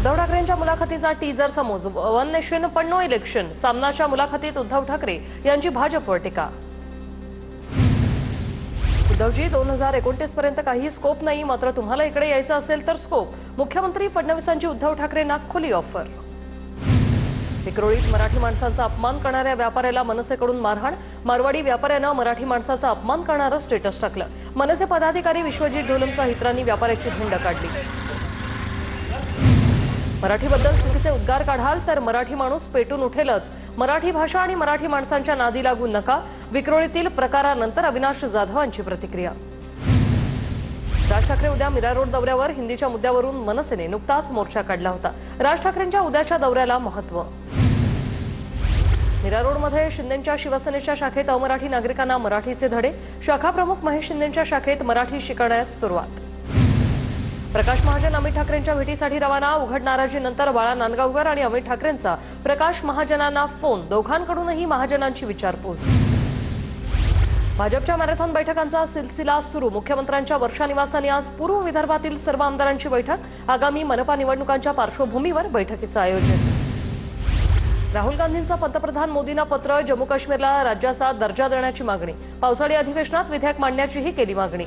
उद्धव ठाकरेंच्या मुलाखतीचा टीजर समोर वन नेशन पण नो इलेक्शन सामनाच्या मुलाखतीत उद्धव ठाकरे यांची भाजपवर टीका। उद्धवजी 2029 पर्यंत काही स्कोप नाही, मात्र तुम्हाला इकडे यायचं असेल तर स्कोप। मुख्यमंत्री फडणवीसांची उद्धव ठाकरेंना खुली ऑफर। विक्रोळीत मराठी माणसांचा अपमान करणाऱ्या व्यापाऱ्याला मनसेकडून मारहाण। मारवाडी व्यापाऱ्यानं मराठी माणसाचा अपमान करणारं स्टेटस टाकलं। मनसे पदाधिकारी विश्वजित ढोलमसह इतरांनी व्यापाऱ्याची धिंड काढली। मराठीबद्दल चुकीचे उद्गार काढाल तर मराठी माणूस पेटून उठेलच। मराठी भाषा आणि मराठी माणसांच्या नादी लागू नका। विक्रोळीतील प्रकारानंतर अविनाश जाधवांची प्रतिक्रिया। राज ठाकरे उद्या मीरा रोड दौऱ्यावर। हिंदीच्या मुद्द्यावरून मनसेने नुकताच मोर्चा काढला होता। राज ठाकरेंच्या उद्याच्या दौऱ्याला महत्त्व। मीरा रोडमध्ये शिंदेंच्या शिवसेनेच्या शाखेत अमराठी नागरिकांना मराठीचे धडे। शाखा प्रमुख महेश शिंदेंच्या शाखेत मराठी शिकवण्यास सुरुवात। प्रकाश महाजन अमित ठाकरेंच्या भेटीसाठी रवाना। उघड नाराजीनंतर बाळा नांदगावकर आणि अमित ठाकरेंचा प्रकाश महाजनांना फोन। दोघांकडूनही महाजनांची विचारपूस। भाजपच्या मॅरेथॉन बैठकांचा सिलसिला सुरू। मुख्यमंत्र्यांच्या वर्षा निवासाने आज पूर्व विदर्भातील सर्व आमदारांची बैठक। आगामी मनपा निवडणुकांच्या पार्श्वभूमीवर बैठकीचं आयोजन। राहुल गांधींचा पंतप्रधान मोदींना पत्र। जम्मू काश्मीरला राज्याचा दर्जा देण्याची मागणी। पावसाळी अधिवेशनात विधेयक मांडण्याचीही केली मागणी।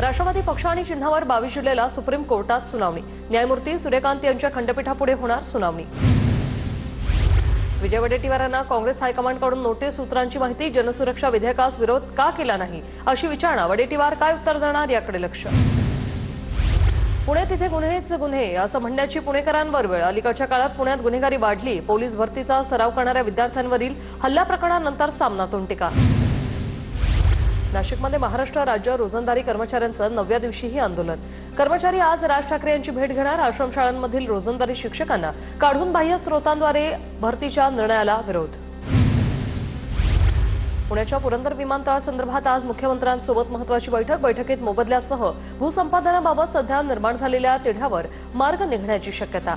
राष्ट्रवादी पक्ष आणि चिन्हावर 22 जुलैला सुप्रीम कोर्टात सुनावणी। न्यायमूर्ती सूर्यकांत यांच्या खंडपीठापुढे होणार सुनावणी। विजय वडेट्टीवारांना काँग्रेस हायकमांडकडून नोटीस। सूत्रांची माहिती। जनसुरक्षा विधेयकास विरोध का केला नाही अशी विचारणा। वडेट्टीवार काय उत्तर देणार याकडे लक्ष। पुणे तिथे गुन्हेच गुन्हे असं म्हणण्याची पुणेकरांवर वेळ। अलीकडच्या काळात पुण्यात गुन्हेगारी वाढली। पोलीस भरतीचा सराव करणाऱ्या विद्यार्थ्यांवरील हल्ला प्रकरणानंतर सामनातून टीका। नाशिकमध्ये महाराष्ट्र राज्य रोजंदारी कर्मचाऱ्यांचं 9व्या दिवशीही आंदोलन। कर्मचारी आज राज ठाकरे यांची भेट घेणार। आश्रमशाळांमधील रोजंदारी शिक्षकांना काढून बाह्य स्रोतांद्वारे भरतीच्या निर्णयाला विरोध। पुण्याच्या पुरंदर विमानतळासंदर्भात आज मुख्यमंत्र्यांसोबत महत्त्वाची बैठक। बैठकीत मोबदल्यासह भूसंपादनाबाबत सध्या निर्माण झालेल्या तिढ्यावर मार्ग निघण्याची शक्यता।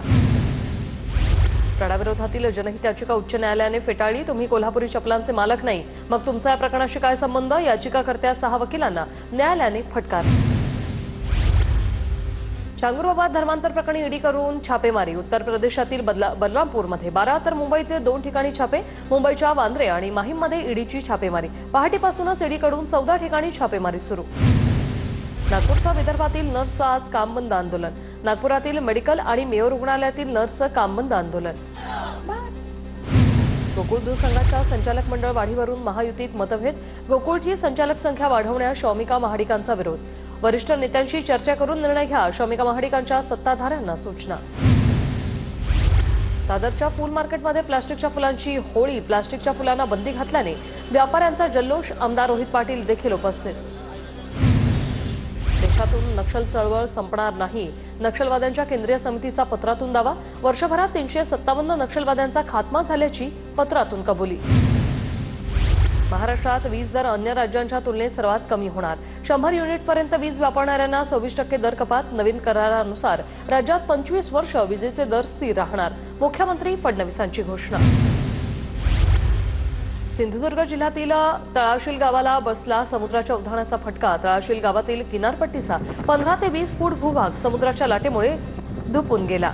प्रडाविरोधातील जनहित याचिका उच्च न्यायालयाने फेटाळली। तुम्ही कोल्हापुरी चपलांचे मालक नाही, मग तुमचा या प्रकरणाशी काय संबंध? याचिकाकर्त्या 6 वकिलांना न्यायालयाने फटकार। चांगुरबाबा धर्मांतर प्रकरणी ईडी करून छापेमारी। उत्तर प्रदेशातील बलरामपूरमध्ये 12 तर मुंबईतील 2 ठिकाणी छापे। मुंबईच्या वांद्रे आणि माहीममध्ये ईडीची छापेमारी। पहाटेपासूनच ईडीकडून 14 ठिकाणी छापेमारी सुरू। नागपूरसह विदर्भातील नर्सचं आज कामबंद आंदोलन। नागपुरातील मेडिकल आणि मेयो रुग्णालयातील नर्सचं कामबंद आंदोलन। गोकुळ दूध संघाच्या संचालक मंडळ वाढीवरून महायुतीत मतभेद। गोकुळची संचालक संख्या वाढवण्यास शौमिका महाडिकांचा विरोध। वरिष्ठ नेत्यांशी चर्चा करून निर्णय घ्या, शौमिका महाडिकांच्या सत्ताधाऱ्यांना सूचना। दादरच्या फुल मार्केटमध्ये प्लास्टिकच्या फुलांची होळी। प्लास्टिकच्या फुलांना बंदी घातल्याने व्यापाऱ्यांचा जल्लोष। आमदार रोहित पाटील देखील उपस्थित। देशातून नक्षल चळवळ संपणार नाही। नक्षलवाद्यांच्या केंद्रीय समितीचा पत्रातून दावा। वर्षभरात 357 नक्षलवाद्यांचा खात्मा झाल्याची पत्रातून कबुली। महाराष्ट्रात वीज दर अन्य राज्यांच्या तुलनेत सर्वात कमी होणार। 100 युनिटपर्यंत वीज वापरणाऱ्यांना 26% दर कपात। नवीन करारानुसार राज्यात 25 वर्ष वीजेचे दर स्थिर राहणार। मुख्यमंत्री फडणवीसांची घोषणा। सिंधुदुर्ग जिल्ह्यातील तळाशील गावाला बसला समुद्राच्या उधाणाचा फटका। तळाशील गावातील किनारपट्टीचा 15 ते 20 फूट भूभाग समुद्राच्या लाटेमुळे धुपून गेला।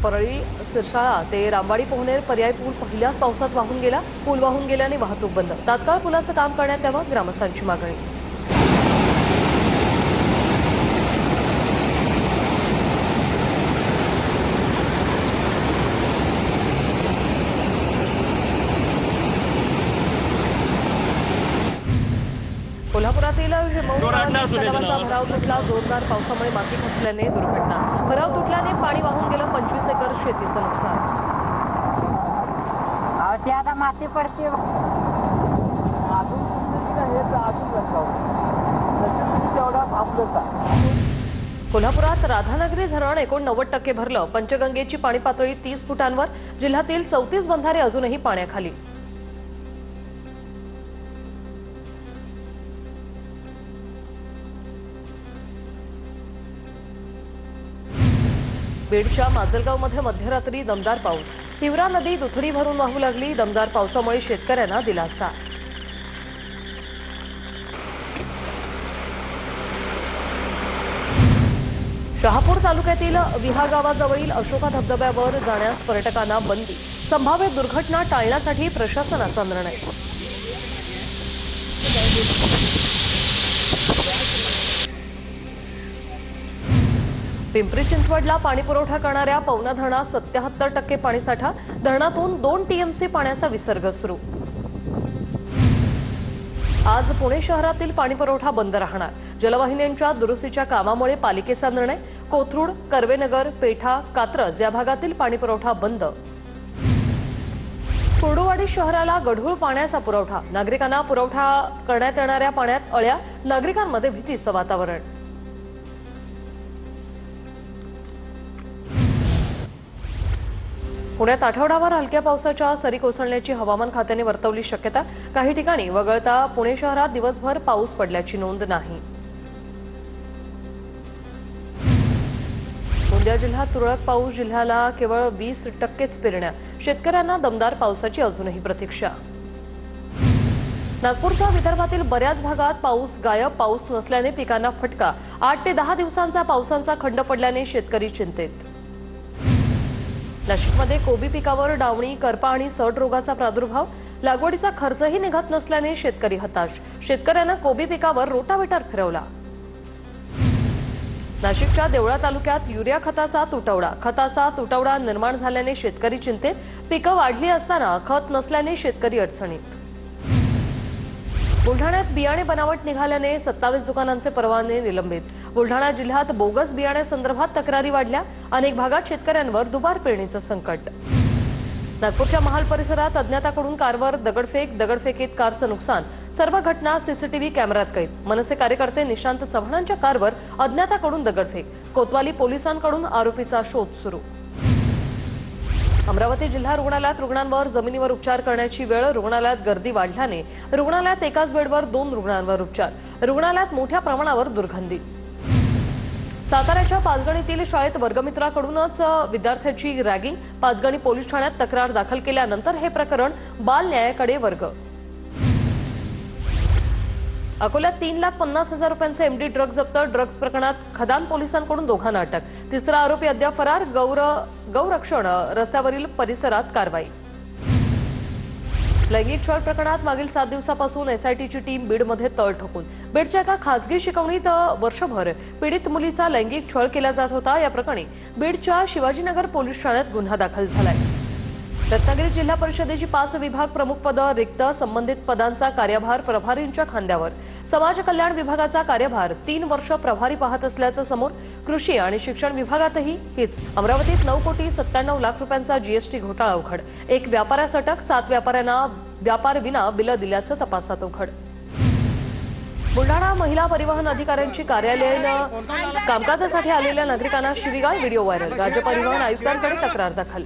परळी सिरसाळा ते रामवाडी पोहनेर पर्याय पूल पहिल्याच पावसात वाहून गेला। पूल वाहून गेल्याने वाहतूक बंद। तात्काळ पुलाचं काम करण्यात यावं, ग्रामस्थांची मागणी। कोल्हापुरातील तलावाचा भराव तुटला। जोरदार पावसामुळे माती खचल्याने दुर्घटना। भराव तुटल्याने पाणी वाहून गेलं। 25 एकर शेतीचं नुकसान। माती पडते। कोल्हापुरात राधानगरी धरण 89% भरलं। पंचगंगेची पाणी पातळी 30 फुटांवर। जिल्ह्यातील 34 बंधारे अजूनही पाण्याखाली। बीडच्या माजलगावमध्ये मध्यरात्री दमदार पाऊस। हिवरा नदी दुथडी भरून वाहू लागली। दमदार पावसामुळे शेतकऱ्यांना दिलासा। शहापूर तालुक्यातील विहा गावाजवळील अशोका धबधब्यावर जाण्यास पर्यटकांना बंदी. संभाव्य दुर्घटना टाळण्यासाठी प्रशासनाचा निर्णय. पिंपरी चिंचवडला पाणीपुरवठा करणाऱ्या पवना धरणात 77% पाणीसाठा. धरणातून 2 टीएमसी पाण्याचा विसर्ग सुरू. आज पुणे शहरातील पाणीपुरवठा बंद राहणार. जलवाहिन्यांच्या दुरुस्तीच्या कामामुळे पालिकेचा निर्णय. कोथरूड, कर्वेनगर, पेठा, कात्रज या भागातील पाणीपुरवठा बंद. कुर्डुवाडी शहराला गढूळ पाण्याचा पुरवठा. नागरिकांना पुरवठा करण्यात येणाऱ्या पाण्यात अळ्या. नागरिकांमध्ये भीतीचं वातावरण. पुण्यात आठवडाभर हलक्या पावसाच्या सरी कोसळण्याची हवामान खात्याने वर्तवली शक्यता. काही ठिकाणी वगळता पुणे शहरात दिवसभर पाऊस पडल्याची नोंद नाही. गोंदिया जिल्ह्यात तुरळक पाऊस. जिल्ह्याला केवळ 20%च पेरण्या. शेतकऱ्यांना दमदार पावसाची अजूनही प्रतीक्षा. नागपूरसह विदर्भातील बऱ्याच भागात पाऊस गायब. पाऊस नसल्याने पिकांना फटका. 8 ते 10 दिवसांचा पावसांचा खंड पडल्याने शेतकरी चिंतेत. नाशिकमध्ये कोबी पिकावर डावणी, करपा आणि सड रोगाचा प्रादुर्भाव. लागवडीचा खर्चही निघत नसल्याने शेतकरी हताश. शेतकऱ्यांना कोबी पिकावर रोटावेटर फिरवला. नाशिकच्या देवळा तालुक्यात युरिया खताचा तुटवडा. खताचा तुटवडा निर्माण झाल्याने शेतकरी चिंतेत. पिकं वाढली असताना खत नसल्याने शेतकरी अडचणीत. बुलढाण्यात बियाणे बनावट निघाल्याने 27 दुकानांचे परवाने निलंबित. बुलढाणा जिल्ह्यात बोगस बियाण्यासंदर्भात तक्रारी वाढल्या. अनेक भागात शेतकऱ्यांवर दुबार पेरणीचं संकट. नागपूरच्या महाल परिसरात अज्ञाताकडून कारवर दगडफेकीत कारचं नुकसान. सर्व घटना सीसीटीव्ही कॅमेऱ्यात कैद. मनसे कार्यकर्ते निशांत चव्हाणांच्या कारवर अज्ञाताकडून दगडफेक. कोतवाली पोलिसांकडून आरोपीचा शोध सुरू. अमरावती जिल्हा रुग्णालयात रुग्णांवर जमिनीवर उपचार करण्याची वेळ. रुग्णालयात गर्दी वाढल्याने रुग्णालयात एकाच बेडवर 2 रुग्णांवर उपचार. रुग्णालयात मोठ्या प्रमाणावर दुर्गंधी. साताऱ्याच्या पाचगणीतील शाळेत वर्गमित्राकडूनच विद्यार्थ्याची रॅगिंग. पाचगणी पोलीस ठाण्यात तक्रार दाखल केल्यानंतर हे प्रकरण बाल न्यायालयाकडे वर्ग. अकोल्यात 3,50,000 रुपयांचे एमडी ड्रग्ज जप्त. ड्रग्ज प्रकरणात खदान पोलिसांकडून दोघांना अटक. तिसरा आरोपी अद्याप फरार. गौरक्षण रस्त्यावरील परिसरात कारवाई. लैंगिक छळ प्रकरणात मागील 7 दिवसापासून एसआयटीची टीम बीडमध्ये तळ ठोकून. बीडच्या एका खासगी शिकवणीत वर्षभर पीडित मुलीचा लैंगिक छळ केला जात होता. या प्रकरणी बीडच्या शिवाजीनगर पोलीस ठाण्यात गुन्हा दाखल झालाय. रत्नागिरी जिल्हा परिषदेची 5 विभाग प्रमुख पदं रिक्त. संबंधित पदांचा कार्यभार प्रभारींच्या खांद्यावर. समाज कल्याण विभागाचा कार्यभार 3 वर्ष प्रभारी पाहत असल्याचं समोर. कृषी आणि शिक्षण विभागातही हीच. अमरावतीत 9,97,00,000 रुपयांचा जीएसटी घोटाळा उघड. 1 व्यापाऱ्यास अटक. 7 व्यापाऱ्यांना व्यापारविना बिलं दिल्याचं तपासात उघड. बुलढाणा महिला परिवहन अधिकाऱ्यांची कार्यालयानं कामकाजासाठी आलेल्या नागरिकांना शिवीगाळ. Video viral. राज्य परिवहन आयुक्तांकडे तक्रार दाखल.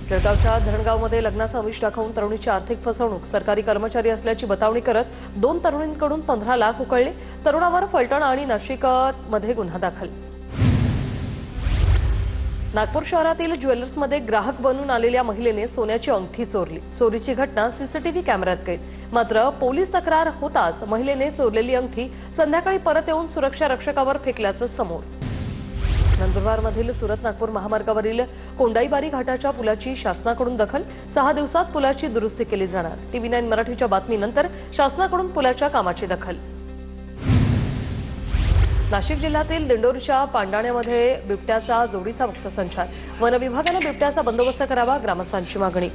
जळगावच्या धरणगावमध्ये लग्नाचं आमिष दाखवून तरुणीची आर्थिक फसवणूक. सरकारी कर्मचारी असल्याची बतावणी करत 2 तरुणींकडून 15 लाख उकळले. तरुणावर फलटण आणि नाशिकमध्ये गुन्हा दाखल. नागपूर शहरातील ज्वेलर्समध्ये ग्राहक बनून आलेल्या महिलेने सोन्याची अंगठी चोरली. चोरीची घटना सीसीटीव्ही कॅमेऱ्यात कैद. मात्र पोलीस तक्रार होताच महिलेने चोरलेली अंगठी संध्याकाळी परत येऊन सुरक्षा रक्षकावर फेकल्याचं समोर. नंदुरबारमधील सुरत नागपूर महामार्गावरील कोंडाईबारी घाटाच्या पुलाची शासनाकडून दखल. 6 दिवसात पुलाची दुरुस्ती केली जाणार. TV9 मराठीच्या बातमीनंतर शासनाकडून पुलाच्या कामाची दखल. नाशिक जिल्ह्यातील दिंडोरीच्या पांडाण्यामध्ये बिबट्याचा जोडीचा मुक्तसंचार. वन विभागाने बिबट्याचा बंदोबस्त करावा. ग्रामस्थांची मागणी.